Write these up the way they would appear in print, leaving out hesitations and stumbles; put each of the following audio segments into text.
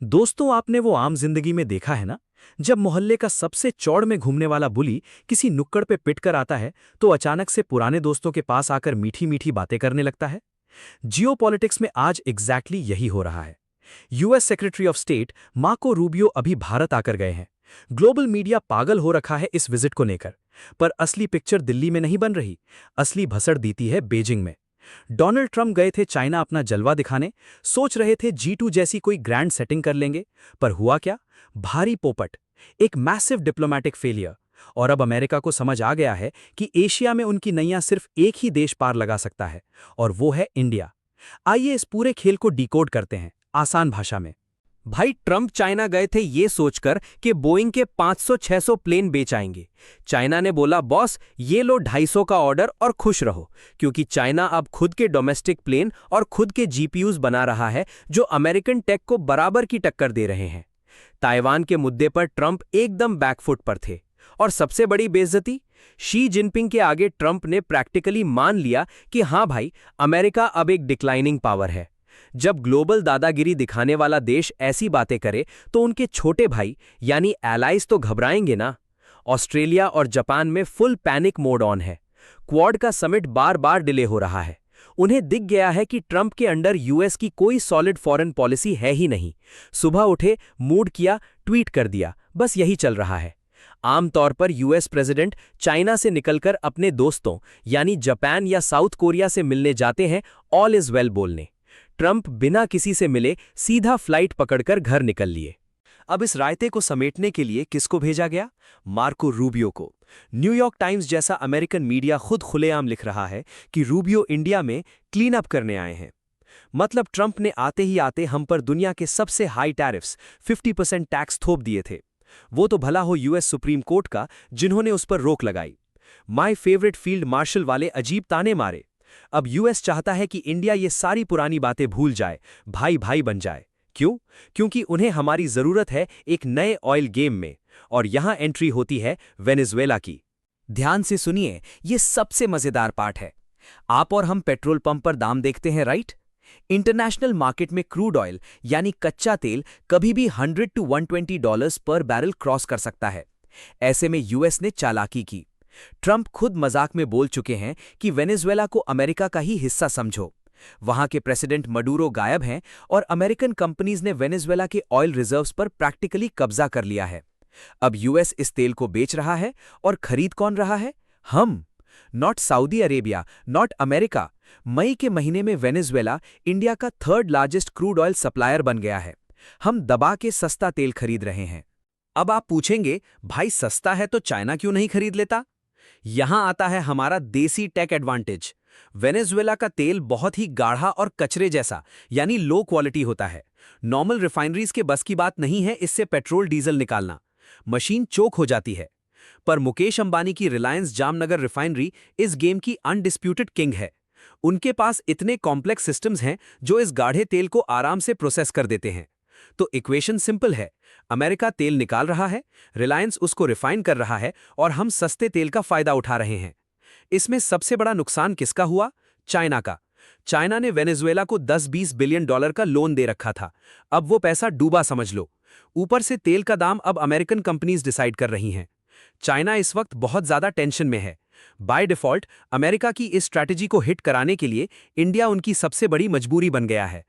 दोस्तों, आपने वो आम जिंदगी में देखा है ना, जब मोहल्ले का सबसे चौड़ में घूमने वाला बुली किसी नुक्कड़ पे पिट कर आता है तो अचानक से पुराने दोस्तों के पास आकर मीठी मीठी बातें करने लगता है। जियोपॉलिटिक्स में आज एग्जैक्टली यही हो रहा है। US secretary of state Marco Rubio अभी भारत आकर गए हैं। ग्लोबल मीडिया पागल हो रखा है इस विजिट को लेकर। पर असली पिक्चर दिल्ली में नहीं बन रही, असली भसड़ दीती है बीजिंग में। डोनाल्ड ट्रंप गए थे चाइना अपना जलवा दिखाने, सोच रहे थे G2 जैसी कोई ग्रैंड सेटिंग कर लेंगे। पर हुआ क्या? भारी पोपट, एक मैसिव डिप्लोमैटिक फेलियर। और अब अमेरिका को समझ आ गया है कि एशिया में उनकी नैया सिर्फ एक ही देश पार लगा सकता है, और वो है इंडिया। आइए इस पूरे खेल को डिकोड करते हैं आसान भाषा में। भाई, ट्रंप चाइना गए थे ये सोचकर कि बोइंग के 500-600 प्लेन बेच आएंगे। चाइना ने बोला, बॉस ये लो 250 का ऑर्डर और खुश रहो, क्योंकि चाइना अब खुद के डोमेस्टिक प्लेन और खुद के जीपीयूज बना रहा है जो अमेरिकन टेक को बराबर की टक्कर दे रहे हैं। ताइवान के मुद्दे पर ट्रंप एकदम बैकफुट पर थे। और सबसे बड़ी बेइज्जती, शी जिनपिंग के आगे ट्रंप ने प्रैक्टिकली मान लिया कि हाँ भाई, अमेरिका अब एक डिक्लाइनिंग पावर है। जब ग्लोबल दादागिरी दिखाने वाला देश ऐसी बातें करे तो उनके छोटे भाई यानी एलाइज तो घबराएंगे ना। ऑस्ट्रेलिया और जापान में फुल पैनिक मोड ऑन है। क्वाड का समिट बार बार डिले हो रहा है। उन्हें दिख गया है कि ट्रंप के अंडर यूएस की कोई सॉलिड फॉरेन पॉलिसी है ही नहीं। सुबह उठे, मूड किया, ट्वीट कर दिया, बस यही चल रहा है। आमतौर पर यूएस प्रेसिडेंट चाइना से निकलकर अपने दोस्तों यानी जापान या साउथ कोरिया से मिलने जाते हैं ऑल इज वेल बोलने। ट्रंप बिना किसी से मिले सीधा फ्लाइट पकड़कर घर निकल लिए। अब इस रायते को समेटने के लिए किसको भेजा गया? मार्को रूबियो को। न्यूयॉर्क टाइम्स जैसा अमेरिकन मीडिया खुद खुलेआम लिख रहा है कि रूबियो इंडिया में क्लीन अप करने आए हैं। मतलब ट्रंप ने आते ही आते हम पर दुनिया के सबसे हाई टैरिफ्स 50% टैक्स थोप दिए थे। वो तो भला हो यूएस सुप्रीम कोर्ट का, जिन्होंने उस पर रोक लगाई। माय फेवरेट फील्ड मार्शल वाले अजीब ताने मारे। अब यूएस चाहता है कि इंडिया ये सारी पुरानी बातें भूल जाए, भाई भाई बन जाए। क्यों? क्योंकि उन्हें हमारी जरूरत है एक नए ऑयल गेम में, और यहां एंट्री होती है वेनेजुएला की। ध्यान से सुनिए, ये सबसे मजेदार पार्ट है। आप और हम पेट्रोल पंप पर दाम देखते हैं, राइट? इंटरनेशनल मार्केट में क्रूड ऑयल यानी कच्चा तेल कभी भी $100 to $120 पर बैरल क्रॉस कर सकता है। ऐसे में यूएस ने चालाकी की। ट्रंप खुद मजाक में बोल चुके हैं कि वेनेजुएला को अमेरिका का ही हिस्सा समझो। वहां के प्रेसिडेंट मडूरो गायब हैं और अमेरिकन कंपनीज ने वेनेजुएला के ऑयल रिजर्व्स पर प्रैक्टिकली कब्जा कर लिया है। अब यूएस इस तेल को बेच रहा है, और खरीद कौन रहा है? हम। Not Saudi Arabia, not America. मई के महीने में वेनेजुएला इंडिया का 3rd largest crude oil supplier बन गया है। हम दबा के सस्ता तेल खरीद रहे हैं। अब आप पूछेंगे, भाई सस्ता है तो चाइना क्यों नहीं खरीद लेता? यहां आता है हमारा देसी टेक एडवांटेज। वेनेजुएला का तेल बहुत ही गाढ़ा और कचरे जैसा यानी लो क्वालिटी होता है। नॉर्मल रिफाइनरीज के बस की बात नहीं है इससे पेट्रोल डीजल निकालना, मशीन चोक हो जाती है। पर मुकेश अंबानी की रिलायंस जामनगर रिफाइनरी इस गेम की अनडिस्प्यूटेड किंग है। उनके पास इतने कॉम्प्लेक्स सिस्टम्स हैं जो इस गाढ़े तेल को आराम से प्रोसेस कर देते हैं। तो इक्वेशन सिंपल है, अमेरिका तेल निकाल रहा है, रिलायंस उसको रिफाइन कर रहा है, और हम सस्ते तेल का फायदा उठा रहे हैं। इसमें सबसे बड़ा नुकसान किसका हुआ? चाइना का। चाइना ने वेनेजुएला को $10-20 बिलियन का लोन दे रखा था। अब वो पैसा डूबा समझ लो। ऊपर से तेल का दाम अब अमेरिकन कंपनीज डिसाइड कर रही हैं। चाइना इस वक्त बहुत ज्यादा टेंशन में है। बाय डिफॉल्ट अमेरिका की इस स्ट्रैटेजी को हिट कराने के लिए इंडिया उनकी सबसे बड़ी मजबूरी बन गया है।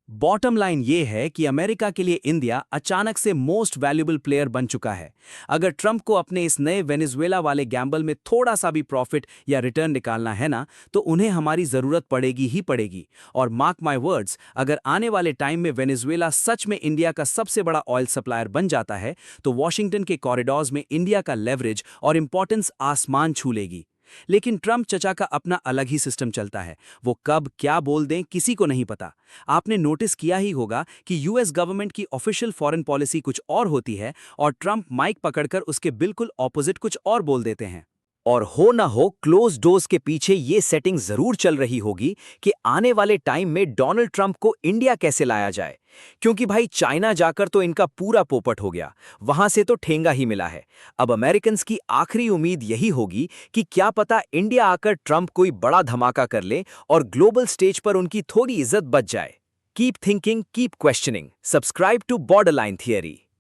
बॉटम लाइन ये है कि अमेरिका के लिए इंडिया अचानक से मोस्ट वैल्यूएबल प्लेयर बन चुका है। अगर ट्रंप को अपने इस नए वेनेजुएला वाले गैम्बल में थोड़ा सा भी प्रॉफिट या रिटर्न निकालना है ना, तो उन्हें हमारी जरूरत पड़ेगी ही पड़ेगी। और मार्क माय वर्ड्स, अगर आने वाले टाइम में वेनेजुएला सच में इंडिया का सबसे बड़ा ऑयल सप्लायर बन जाता है तो वॉशिंगटन के कॉरिडोर्स में इंडिया का लेवरेज और इंपॉर्टेंस आसमान छू लेगी। लेकिन ट्रंप चचा का अपना अलग ही सिस्टम चलता है। वो कब क्या बोल दें किसी को नहीं पता। आपने नोटिस किया ही होगा कि यूएस गवर्नमेंट की ऑफिशियल फॉरेन पॉलिसी कुछ और होती है और ट्रंप माइक पकड़कर उसके बिल्कुल ऑपोजिट कुछ और बोल देते हैं। और हो ना हो, क्लोज डोर्स के पीछे ये सेटिंग जरूर चल रही होगी कि आने वाले टाइम में डोनाल्ड ट्रंप को इंडिया कैसे लाया जाए। क्योंकि भाई चाइना जाकर तो इनका पूरा पोपट हो गया, वहां से तो ठेंगा ही मिला है। अब अमेरिकन्स की आखिरी उम्मीद यही होगी कि क्या पता इंडिया आकर ट्रंप कोई बड़ा धमाका कर ले और ग्लोबल स्टेज पर उनकी थोड़ी इज्जत बच जाए। Keep thinking, keep questioning. Subscribe to Borderline Theory.